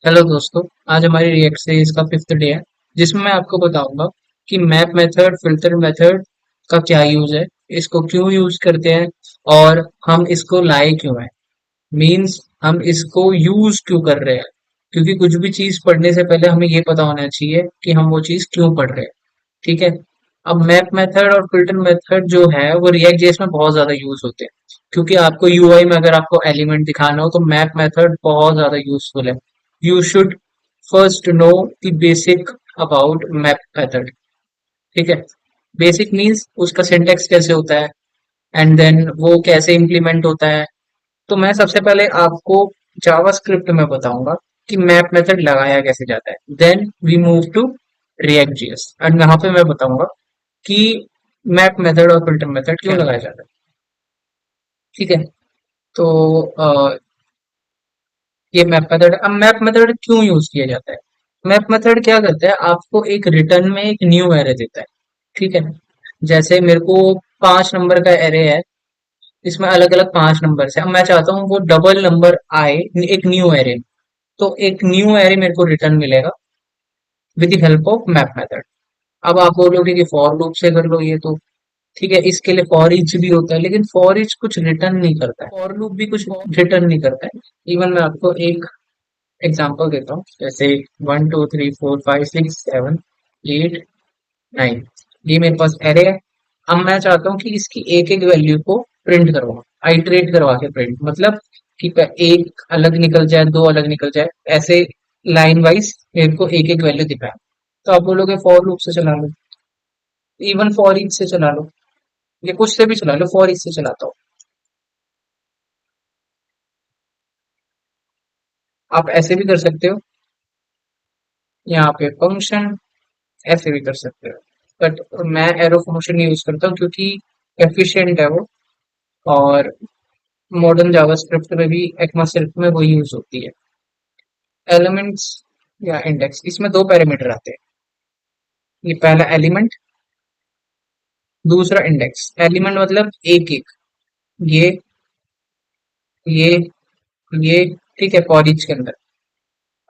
Hello दोस्तों। आज हमारी रिएक्ट सीरीज का फिफ्थ डे है, जिसमें मैं आपको बताऊंगा कि मैप मेथड फिल्टर मेथड का क्या यूज है, इसको क्यों यूज करते हैं और हम इसको लाए क्यों हैं। मीन्स हम इसको यूज क्यों कर रहे हैं, क्योंकि कुछ भी चीज पढ़ने से पहले हमें ये पता होना चाहिए कि हम वो चीज क्यों पढ़ रहे हैं। ठीक है। अब मैप मेथड और फिल्टर मेथड जो है वो रिएक्ट जेएस में बहुत ज्यादा यूज होते हैं, क्योंकि आपको यूआई में अगर आपको एलिमेंट दिखाना हो तो मैप मेथड बहुत ज्यादा यूजफुल है। You should first know the basic about map method. ठीक है। बेसिक मीन्स उसका सिंटेक्स कैसे होता है एंड देन वो कैसे इम्प्लीमेंट होता है। तो मैं सबसे पहले आपको जावास्क्रिप्ट में बताऊंगा कि मैप मेथड लगाया कैसे जाता है, then we move to React JS and यहाँ पे मैं बताऊंगा कि मैप मेथड और फिल्टर मेथड क्यों लगाया जाता है। ठीक है। तो ये मैप मेथड, अब मैप मेथड क्यों यूज किया जाता है। मैप मेथड क्या करता है, आपको एक रिटर्न में एक न्यू एरे देता है। ठीक है। जैसे मेरे को 5 नंबर का एरे है, इसमें अलग अलग 5 नंबर है, अब मैं चाहता हूँ वो डबल नंबर आए एक न्यू एरे में। तो एक न्यू एरे मेरे को रिटर्न मिलेगा with the help of map method. अब आप बोलोगे कि फॉर लूप से कर लो ये तो ठीक है, इसके लिए फॉर ईच भी होता है, लेकिन फॉर ईच कुछ रिटर्न नहीं करता है, फॉर लूप भी कुछ रिटर्न नहीं करता है। इवन मैं आपको एक एग्जांपल देता हूँ, जैसे 1 2 3 4 5 6 7 8 9, ये मेरे पास एरे है। अब मैं चाहता हूँ कि इसकी एक एक वैल्यू को प्रिंट करवाऊँ, आइटरेट करवा के प्रिंट, मतलब कि एक अलग निकल जाए, दो अलग निकल जाए, ऐसे लाइन वाइज मेरे को एक एक वैल्यू दिखाए। तो आप बोलोगे फॉर लूप से चला लो, इवन फॉर ईच से चला लो, ये कुछ से भी चला लो, फॉर ईच से चलाता हूँ। आप ऐसे भी कर सकते हो, यहाँ पे फंक्शन ऐसे भी कर सकते हो, बट मैं एरो फंक्शन यूज करता हूँ क्योंकि एफिशिएंट है वो। और मॉडर्न जावास्क्रिप्ट में भी ECMAScript में वो यूज होती है। एलिमेंट्स या इंडेक्स, इसमें दो पैरामीटर आते हैं, ये पहला एलिमेंट, दूसरा इंडेक्स। एलिमेंट मतलब एक एक, ये ये ये, ठीक है, फॉर ईच के अंदर।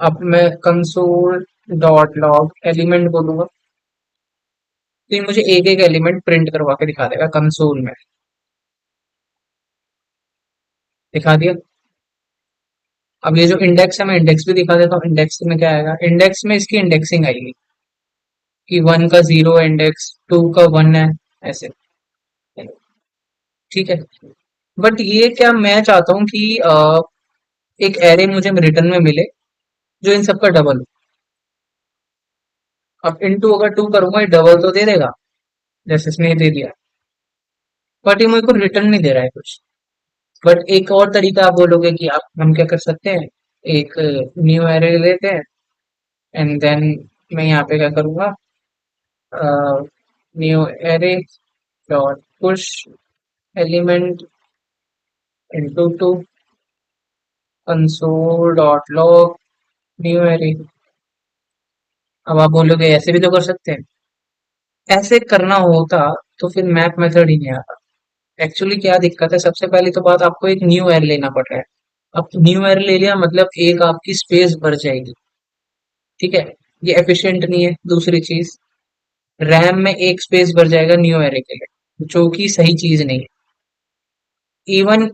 अब मैं कंसोल डॉट लॉग एलिमेंट बोलूंगा तो ये मुझे एक एक एलिमेंट प्रिंट करवा के दिखा देगा कंसोल में। दिखा दिया। अब ये जो इंडेक्स है मैं इंडेक्स भी दिखा देता हूँ, इंडेक्स में क्या आएगा, इंडेक्स में इसकी इंडेक्सिंग आएगी कि 1 का 0 इंडेक्स, 2 का 1 है, ऐसे। ठीक है। बट ये क्या मैं चाहता हूँ कि एक एरे मुझे रिटर्न में मिले जो इन सबका डबल हो। अब इनटू अगर 2 करूंगा ये डबल तो दे देगा, जैसे इसने ये दे दिया, बट ये मुझे को रिटर्न नहीं दे रहा है कुछ। बट एक और तरीका आप बोलोगे कि आप हम क्या कर सकते हैं, एक न्यू एरे लेते हैं एंड देन मैं यहाँ पे क्या करूंगा, new array dot push element into two console dot log new array. अब आप बोलोगे ऐसे भी तो कर सकते हैं, ऐसे करना होता तो फिर मैप मेथड ही नहीं आता। एक्चुअली क्या दिक्कत है, सबसे पहली तो बात, आपको एक न्यू एरे लेना पड़ रहा है। अब न्यू एरे ले लिया मतलब एक आपकी स्पेस भर जाएगी। ठीक है। ये एफिशिएंट नहीं है। दूसरी चीज, रैम में एक स्पेस भर जाएगा न्यू एरे के लिए, जो कि सही चीज नहीं है। इवन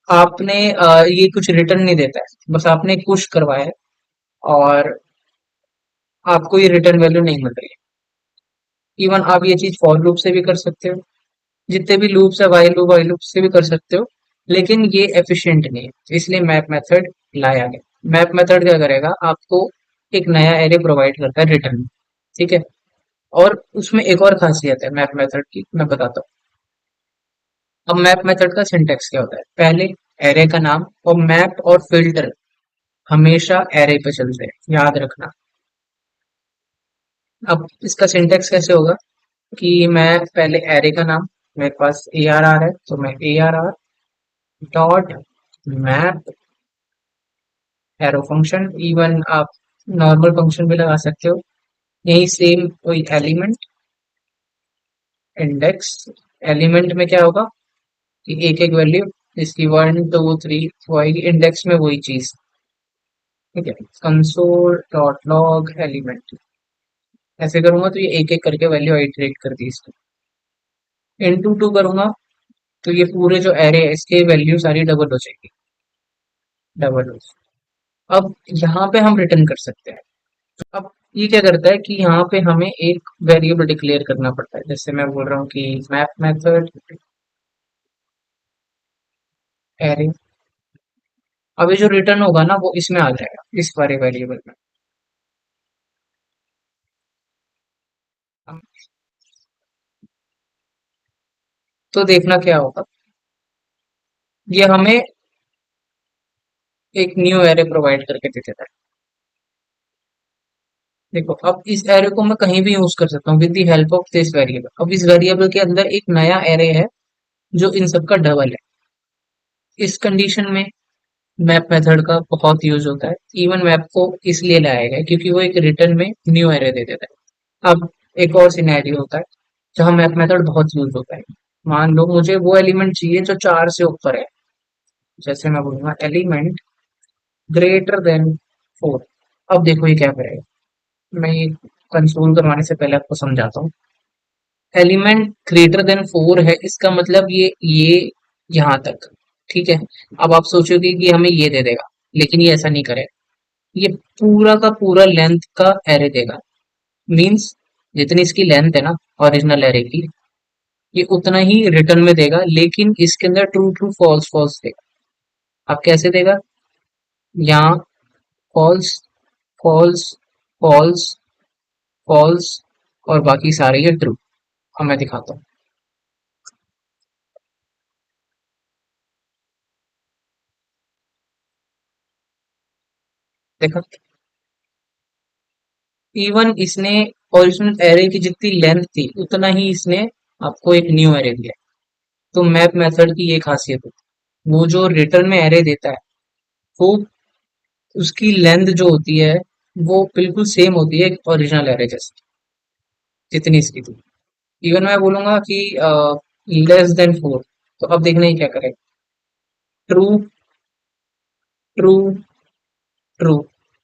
आपने ये कुछ रिटर्न नहीं देता है, बस आपने पुश करवाया है और आपको ये रिटर्न वैल्यू नहीं मिल रही है। इवन आप ये चीज फॉर लूप से भी कर सकते हो, जितने भी लूप्स है वाई लूप से भी कर सकते हो, लेकिन ये एफिशिएंट नहीं है, इसलिए मैप मेथड लाया गया। मैप मेथड क्या करेगा, आपको एक नया एरे प्रोवाइड करता है रिटर्न। ठीक है। और उसमें एक और खासियत है मैप मेथड की, मैं बताता हूँ। अब मैप मेथड का सिंटेक्स क्या होता है, पहले एरे का नाम, और मैप और फिल्टर हमेशा एरे पे चलते हैं, याद रखना। अब इसका सिंटेक्स कैसे होगा कि मैं पहले एरे का नाम, मेरे पास ARR है तो मैं ARR dot map arrow function, even आप नॉर्मल फंक्शन भी लगा सकते हो, यही सेम कोई एलिमेंट इंडेक्स। एलिमेंट में क्या होगा कि एक एक वैल्यू इसकी 1 2 3 होगी, इंडेक्स में वही चीज। ठीक है, कंसोल डॉट लॉग एलिमेंट, ऐसे करूंगा तो ये एक एक करके वैल्यू आइटरेट कर दी इसको। इनटू टू करूंगा तो ये पूरे जो एरे है इसके वैल्यू सारी डबल हो जाएगी, डबल हो। अब यहाँ पे हम रिटर्न कर सकते हैं। अब ये क्या करता है कि यहाँ पे हमें एक वेरिएबल डिक्लेयर करना पड़ता है, जैसे मैं बोल रहा हूँ कि मैप मेथड एरे। अब ये जो रिटर्न होगा ना वो इसमें आ जाएगा, इस वाले वेरिएबल में। तो देखना क्या होगा, ये हमें एक न्यू एरे प्रोवाइड करके दे देता है। देखो अब इस एरे को मैं कहीं भी यूज कर सकता हूँ with the help of this variable. अब इस वेरिएबल के अंदर एक नया एरे है जो इन सब का डबल है। इस कंडीशन में मैप मेथड का बहुत यूज होता है। इवन मैप को इसलिए लाया गया है क्योंकि वो एक रिटर्न में न्यू एरे दे देता है। अब एक और सिनेरियो होता है जहाँ मैप मेथड बहुत यूज होता है। मान लो मुझे वो एलिमेंट चाहिए जो 4 से ऊपर है, जैसे मैं बोलूंगा एलिमेंट ग्रेटर देन 4। अब देखो ये क्या करेगा, मैं ये कंसोल करवाने से पहले आपको समझाता हूँ। एलिमेंट ग्रेटर देन 4 है, इसका मतलब ये यहाँ तक, ठीक है। अब आप सोचोगे कि हमें ये दे देगा, लेकिन ये ऐसा नहीं करेगा। ये पूरा का पूरा लेंथ का एरे देगा। मीन्स जितनी इसकी लेंथ है ना ओरिजिनल एरे की, ये उतना ही रिटर्न में देगा, लेकिन इसके अंदर ट्रू ट्रू फॉल्स फॉल्स देगा। अब कैसे देगा, यहाँ फॉल्स फॉल्स फॉल्स फॉल्स और बाकी सारे ये ट्रू। अब मैं दिखाता हूँ। देखा, इवन इसने ओरिजिनल एरे की जितनी लेंथ थी उतना ही इसने आपको एक न्यू एरे दिया। तो मैप मेथड की ये खासियत होती है, वो जो रिटर्न में एरे देता है वो उसकी लेंथ जो होती है वो बिल्कुल सेम होती है ओरिजिनल एरे जैसे, जितनी इसकी थी। इवन मैं बोलूंगा कि लेस देन 4, तो अब देखना ही क्या करेगा, ट्रू ट्रू ट्रू,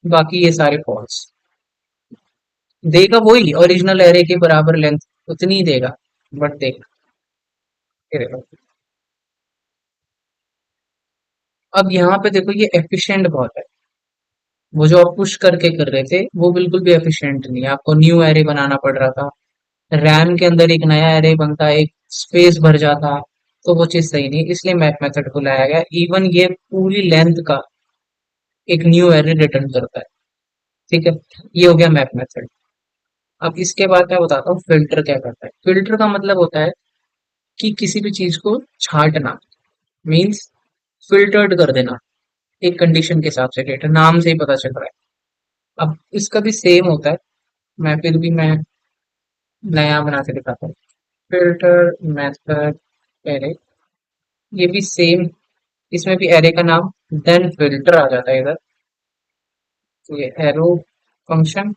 बाकी ये सारे फॉल्स देगा। वही ओरिजिनल एरे के बराबर लेंथ उतनी ही देगा, बट देख ये देखो। अब यहाँ पे देखो ये एफिशिएंट बहुत है। वो जो आप पुश करके कर रहे थे वो बिल्कुल भी एफिशिएंट नहीं है, आपको न्यू एरे बनाना पड़ रहा था। रैम के अंदर एक नया एरे बनता, एक स्पेस भर जाता, तो वो चीज सही नहीं, इसलिए मैप मेथड को लाया गया। इवन ये पूरी लेंथ का एक न्यू एरे रिटर्न करता है। ठीक है, ये हो गया मैप मेथड। अब इसके बाद मैं बताता हूँ फिल्टर क्या करता है। फिल्टर का मतलब होता है कि किसी भी चीज को छांटना, मीन्स फिल्टर्ड कर देना एक कंडीशन के हिसाब से। डेटा नाम से ही पता चल रहा है। अब इसका भी सेम होता है, मैं नया बना के दिखाता हूँ। फिल्टर मेथड एरे, ये भी सेम, इसमें भी एरे का नाम देन फिल्टर आ जाता है इधर। तो ये एरो फंक्शन,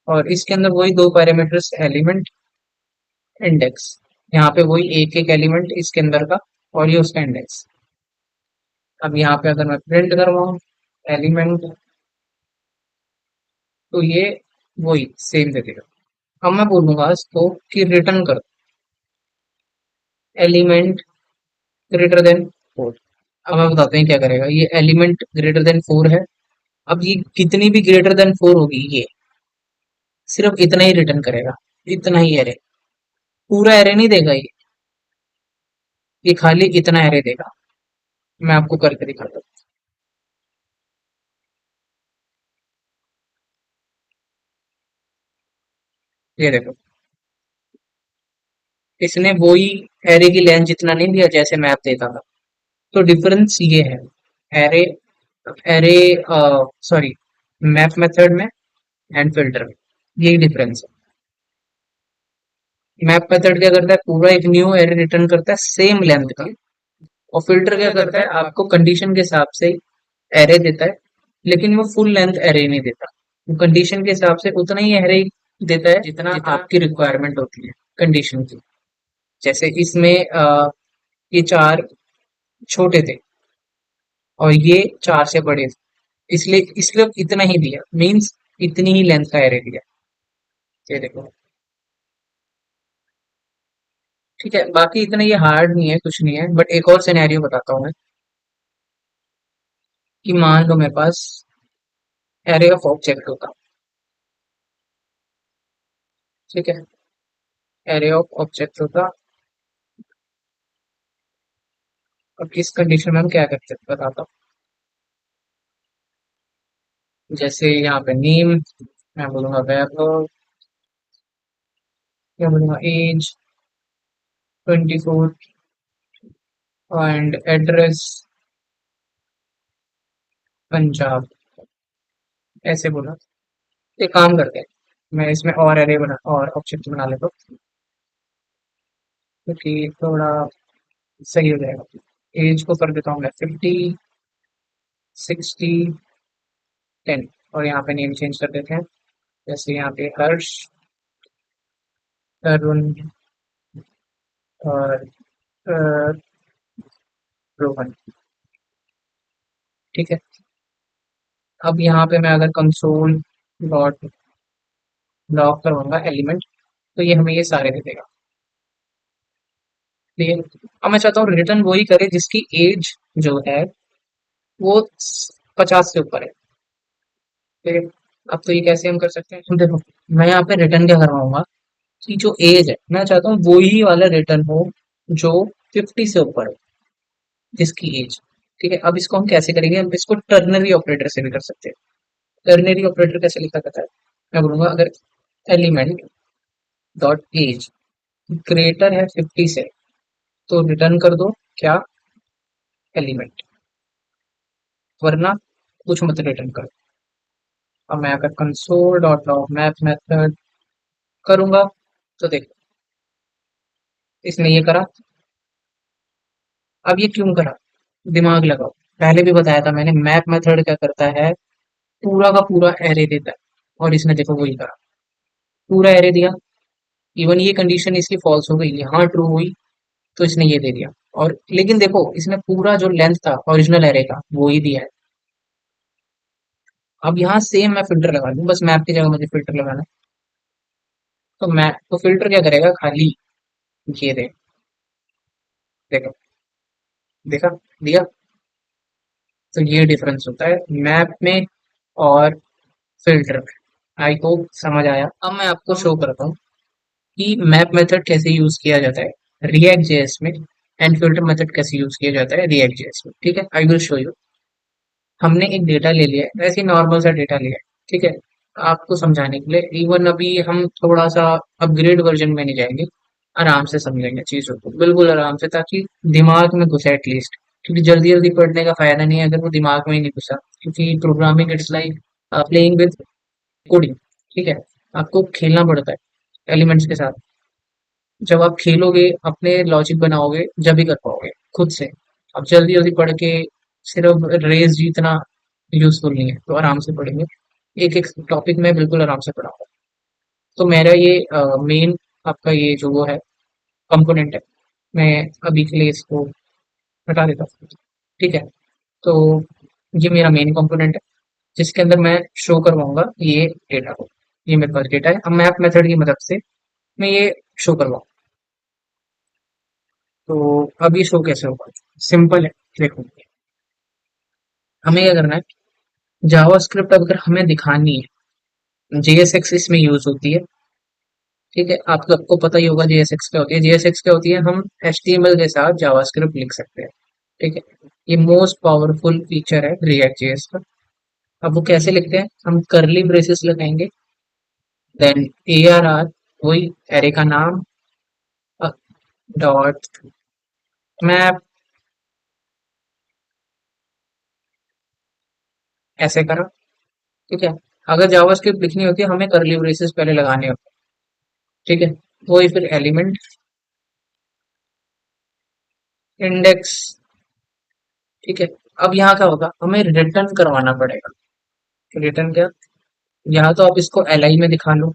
और इसके अंदर वही दो पैरामीटर्स एलिमेंट इंडेक्स। यहाँ पे वही एक एक एलिमेंट इसके अंदर का, और ये उसका इंडेक्स। अब यहाँ पे अगर मैं प्रिंट करवाऊँ एलिमेंट, तो ये वही सेम दे देगा। अब मैं बोलूंगा इसको कि रिटर्न कर एलिमेंट ग्रेटर देन 4। अब मैं बताते हैं क्या करेगा। ये एलिमेंट ग्रेटर देन 4 है। अब ये कितनी भी ग्रेटर देन 4 होगी, ये सिर्फ इतना ही रिटर्न करेगा, इतना ही एरे। पूरा एरे नहीं देगा ये खाली इतना एरे देगा। मैं आपको करके दिखाता हूँ। ये देखो, इसने वही एरे की लेंथ जितना नहीं दिया जैसे मैप देता था। तो डिफरेंस ये है array array sorry map method में एंड फिल्टर में, यही डिफरेंस है। मैप मेथड क्या करता है, पूरा एक न्यू एरे रिटर्न करता है सेम लेंथ का। और फिल्टर क्या करता है, आपको कंडीशन के हिसाब से एरे देता है, लेकिन वो फुल लेंथ एरे नहीं देता। वो कंडीशन के हिसाब से उतना ही एरे देता है जितना आपकी रिक्वायरमेंट होती है कंडीशन की। जैसे इसमें ये 4 छोटे थे और ये 4 से बड़े थे, इसलिए इसलिए इतना ही दिया, मीन्स इतनी ही लेंथ का एरे दिया। ये देखो। ठीक है, बाकी इतना ये हार्ड नहीं है, कुछ नहीं है, बट एक और सिनेरियो बताता हूँ मैं। कि मान लो मेरे पास एरे ऑफ ऑब्जेक्ट होता। ठीक है, एरे ऑफ ऑब्जेक्ट होता। अब इस कंडीशन में हम क्या करते हैं बताता हूँ। जैसे यहाँ पे नेम, मैं बोलूंगा वैभव, क्या बोलूंगा एज 24 एंड एड्रेस पंजाब, ऐसे बोला। एक काम करते हैं, मैं इसमें और एरे बना और ऑब्जेक्ट बना लेता हूँ, क्योंकि थोड़ा सही हो जाएगा। एज को कर देता हूँ मैं 50, 60, 10, और यहाँ पे नेम चेंज कर देते हैं। जैसे यहाँ पे हर्ष, तरुण और अ, रोहन। ठीक है, अब यहाँ पे मैं अगर कंसोल डॉट लॉग करूंगा एलिमेंट, तो ये हमें ये सारे दे देगा। क्लियर। अब मैं चाहता हूँ रिटर्न वही करे जिसकी एज जो है वो 50 से ऊपर है। ठीक है, अब तो ये कैसे हम कर सकते हैं, तो देखो मैं यहाँ पे रिटर्न क्या करवाऊंगा कि जो एज है मैं चाहता हूँ वही वाला रिटर्न हो जो 50 से ऊपर है, जिसकी एज। ठीक है, अब इसको हम कैसे करेंगे, हम इसको टर्नरी ऑपरेटर से भी कर सकते हैं। टर्नरी ऑपरेटर कैसे लिखा जाता है, मैं बोलूंगा अगर एलिमेंट डॉट एज ग्रेटर है 50 से, तो रिटर्न कर दो क्या, एलिमेंट, वरना कुछ मत रिटर्न करो। अब मैं अगर console dot log math method करूंगा, तो देखो इसने ये करा। अब ये क्यों करा, दिमाग लगाओ। पहले भी बताया था मैंने, मैप मेथड क्या करता है, पूरा का पूरा एरे देता है, और इसने देखो वही करा, पूरा एरे दिया। इवन ये कंडीशन इसकी फॉल्स हो गई, यहाँ ट्रू हुई, तो इसने ये दे दिया। और लेकिन देखो इसने पूरा जो लेंथ था ओरिजिनल एरे का वो ही दिया है। अब यहाँ सेम मैं फिल्टर लगा दूं, बस मैप की जगह मुझे फिल्टर लगाना है। तो मैप तो फिल्टर क्या करेगा, खाली ये दे, देखो, देखा, दिया। तो ये डिफरेंस होता है मैप में और फिल्टर में। आई होप समझ आया। अब मैं आपको शो करता हूँ कि मैप मेथड कैसे यूज किया जाता है रिएक्ट जेएस में, एंड फिल्टर मेथड कैसे यूज किया जाता है रिएक्ट जेएस में। ठीक है, आई विल शो यू। हमने एक डेटा ले लिया है, वैसे नॉर्मल सा डेटा लिया है। ठीक है, आपको समझाने के लिए, इवन अभी हम थोड़ा सा अपग्रेड वर्जन में नहीं जाएंगे, आराम से समझेंगे चीजों को, बिल्कुल आराम से, ताकि दिमाग में घुसे एटलीस्ट। क्योंकि जल्दी जल्दी पढ़ने का फायदा नहीं है अगर वो दिमाग में ही नहीं घुसा, क्योंकि programming it's like playing with coding. ठीक है, आपको खेलना पड़ता है एलिमेंट्स के साथ। जब आप खेलोगे अपने लॉजिक बनाओगे जब भी कर पाओगे खुद से। अब जल्दी जल्दी पढ़ के सिर्फ रेस जीतना यूजफुल नहीं है, तो आराम से पढ़ेंगे। एक एक टॉपिक में बिल्कुल आराम से पढ़ाऊंगा। तो मेरा ये मेन आपका ये जो वो है कंपोनेंट है, मैं अभी के लिए इसको हटा देता हूँ। ठीक है, तो ये मेरा मेन कंपोनेंट है जिसके अंदर मैं शो करवाऊंगा ये डेटा को। ये मेरे पास डेटा है, अब मैप मेथड की मदद से मैं ये शो करवाऊँ। तो अब ये शो कैसे होगा, सिंपल है। देखो हमें क्या करना है, जावास्क्रिप्ट अगर हमें दिखानी है, जेएसएक्स इसमें यूज होती है। ठीक है, आपको आपको पता ही होगा जेएसएक्स क्या होती है। जेएसएक्स क्या होती है, हम एचटीएमएल के साथ जावास्क्रिप्ट लिख सकते हैं। ठीक है, ये मोस्ट पावरफुल फीचर है रिएक्ट जेएस का। अब वो कैसे लिखते हैं, हम करली ब्रेसेस लगाएंगे, देन ए आर आर, वही एरे का नाम, डॉट मैप, ऐसे करा। ठीक है, अगर जावास्क्रिप्ट लिखनी होती है हमें करली ब्रेसेस पहले लगाने होते हैं। ठीक है, वही फिर एलिमेंट, इंडेक्स। ठीक है, अब यहाँ क्या होगा, हमें रिटर्न करवाना पड़ेगा। रिटर्न क्या, यहाँ तो आप इसको एल आई में दिखा लो,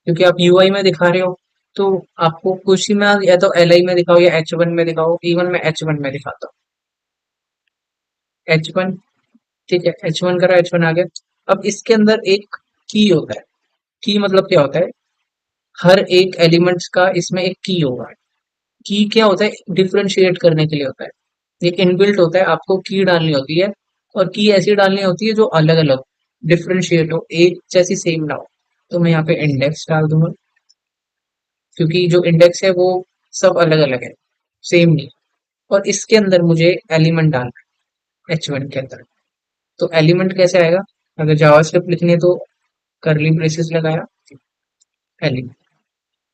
क्योंकि आप यूआई में दिखा रहे हो, तो आपको कुछ ही में या तो एल आई में दिखाओ या H1 में दिखाओ। इवन मैं H1 में दिखाता हूँ, H1 ठीक है, H1 करा, H1 आ गया। अब इसके अंदर एक की होता है। की मतलब क्या होता है? हर एक एलिमेंट्स का इसमें एक की होगा। की क्या होता है? डिफरेंशिएट करने के लिए होता है। एक इनबिल्ट होता है, आपको की डालनी होती है, और की ऐसी डालनी होती है जो अलग अलग डिफरेंशिएट हो, एक जैसी सेम ना हो। तो मैं यहाँ पे इंडेक्स डाल दूंगा, क्योंकि जो इंडेक्स है वो सब अलग अलग है, सेम नहीं। और इसके अंदर मुझे एलिमेंट डालना है, H1 के अंदर। तो एलिमेंट कैसे आएगा? अगर जावास्क्रिप्ट लिखनी है तो करली ब्रेसेस लगाया, एलिमेंट।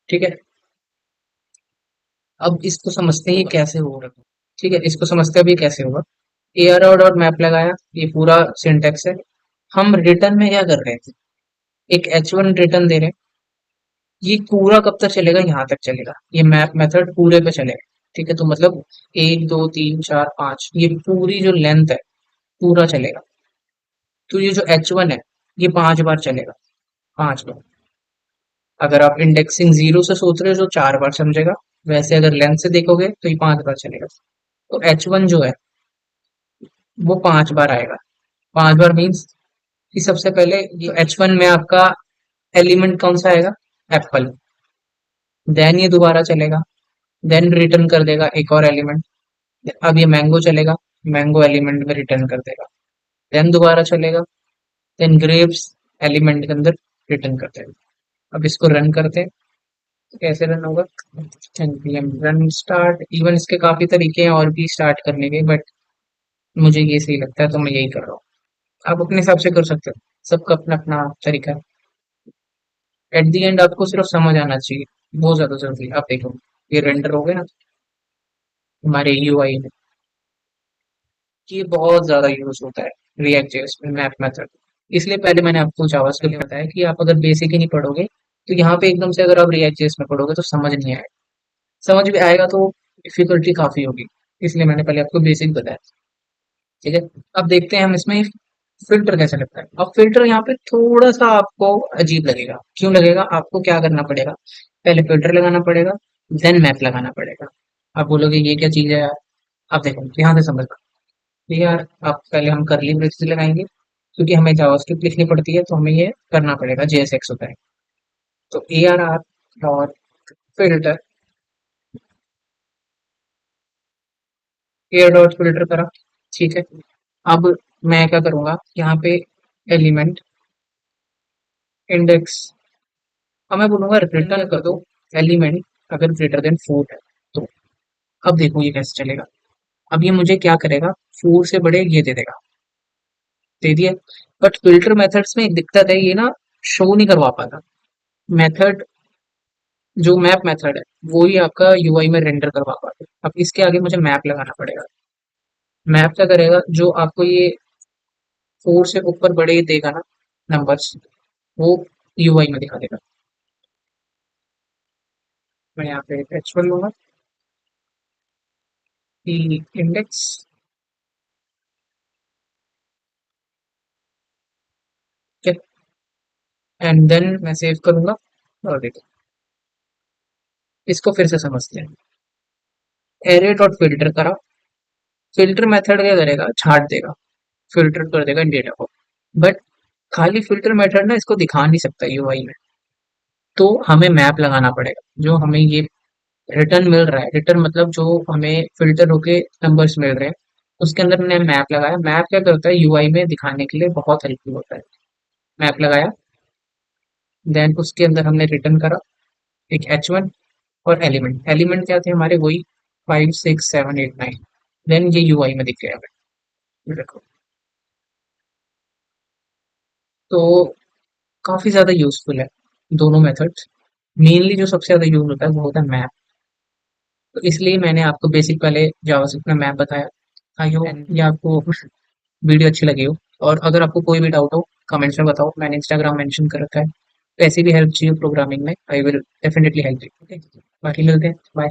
ठीक है, अब इसको समझते हैं ये कैसे होगा। ठीक है, इसको समझते हैं अब ये कैसे होगा। ARR डॉट मैप लगाया, ये पूरा सिंटेक्स है। हम रिटर्न में क्या कर रहे थे? एक H1 रिटर्न दे रहे हैं। ये पूरा कब तक चलेगा? यहाँ तक चलेगा, ये मैप मेथड पूरे पे चलेगा। ठीक है, तो मतलब 1 2 3 4 5, ये पूरी जो लेंथ है पूरा चलेगा। तो ये जो H1 है ये 5 बार चलेगा, 5 बार। अगर आप इंडेक्सिंग जीरो से सोच रहे हो तो 4 बार समझेगा, वैसे अगर लेंथ से देखोगे तो ये 5 बार चलेगा। तो H1 जो है वो 5 बार आएगा। 5 बार मीन्स कि सबसे पहले ये H1 में आपका एलिमेंट कौन सा आएगा? एप्पल। देन ये दोबारा चलेगा, देन रिटर्न कर देगा एक और एलिमेंट। अब ये मैंगो चलेगा, मैंगो एलिमेंट में रिटर्न कर देगा। देन दोबारा चलेगा, देन ग्रेप्स एलिमेंट के अंदर रिटर्न कर देगा। अब इसको रन करते हैं, तो कैसे रन होगा? npm run start. इवन इसके काफी तरीके हैं और भी स्टार्ट करने के, बट मुझे ये सही लगता है तो मैं यही कर रहा हूँ। आप अपने हिसाब से कर सकते हो, सबका अपना अपना तरीका है। एट दी एंड आपको सिर्फ समझ आना चाहिए, बहुत ज्यादा जरूरी है। आप देखो, ये रेंडर हो गए ना हमारे यूआई में, ये बहुत ज्यादा यूज होता है रिएक्ट जेएस में मैप मेथड। इसलिए पहले मैंने आपको जावास्क्रिप्ट बताया कि आप अगर बेसिक ही नहीं पढ़ोगे तो यहाँ पे एकदम से अगर आप रिएक्ट जेएस में पढ़ोगे तो समझ नहीं आएगा। समझ भी आएगा तो डिफिकल्टी काफी होगी, इसलिए मैंने पहले आपको बेसिक बताया। ठीक है, अब देखते हैं हम इसमें फिल्टर कैसे लगता है। अब फिल्टर यहाँ पे थोड़ा सा आपको अजीब लगेगा। क्यों लगेगा? आपको क्या करना पड़ेगा? पहले फिल्टर लगाना पड़ेगा, देन मैप लगाना पड़ेगा। आप बोलोगे ये क्या चीज है यार? आप देखो ध्यान से समझना। ठीक है यार, आप पहले हम करली ब्रेसेस लगाएंगे, क्योंकि हमें जावास्क्रिप्ट लिखनी पड़ती है तो हमें ये करना पड़ेगा, JSX होता है। तो ARR dot filter, air dot filter करा। ठीक है, अब मैं क्या करूंगा यहाँ पे? एलिमेंट इंडेक्स, अब मैं बोलूंगा रिटर्न कर दो एलिमेंट अगर ग्रेटर देन 4 है तो। अब देखो ये कैसे चलेगा। अब ये मुझे क्या करेगा? 4 से बड़े ये दे देगा, दे दिया। बट फिल्टर मेथड्स में एक दिक्कत है, ये ना शो नहीं करवा पाता। मेथड जो मैप मेथड है वो ही आपका यूआई में रेंडर करवा पाता है। अब इसके आगे मुझे मैप लगाना पड़ेगा। मैप क्या करेगा? जो आपको ये 4 से ऊपर बड़े देगा ना नंबर्स, वो यूआई में दिखा देगा। मैं यहाँ पे H1 लूंगा, इंडेक्स, एंड देन मैं सेव करूंगा। और देखो, इसको फिर से समझते हैं। एरे डॉट फिल्टर करा, फिल्टर मेथड क्या करेगा? छाट देगा, फिल्टर कर देगा डेटा को। बट खाली फिल्टर मेथड ना इसको दिखा नहीं सकता यूआई में, तो हमें मैप लगाना पड़ेगा। जो हमें ये रिटर्न मिल रहा है, रिटर्न मतलब जो हमें फिल्टर होके नंबर्स मिल रहे हैं, उसके अंदर मैंने मैप लगाया। मैप क्या करता है? यूआई में दिखाने के लिए बहुत हेल्पफुल होता है। मैप लगाया, देन उसके अंदर हमने रिटर्न करा एक H1 और एलिमेंट। एलिमेंट क्या थे हमारे? वही 5 6 7 8 9। देन ये यूआई में दिख गया हमें, ये देखो। तो काफी ज्यादा यूजफुल है दोनों मेथड्स। मेनली जो सबसे ज्यादा यूज होता है वो होता है मैप। तो इसलिए मैंने आपको बेसिक पहले जावास्क्रिप्ट में मैप बताया। आई होप ये आपको वीडियो अच्छी लगी हो। और अगर आपको कोई भी डाउट हो कमेंट्स में बताओ, मैंने इंस्टाग्राम मेंशन कर रखा है। तो ऐसी भी हेल्प चाहिए प्रोग्रामिंग में, I will definitely help you. Okay, बाकी मिलते हैं, बाय।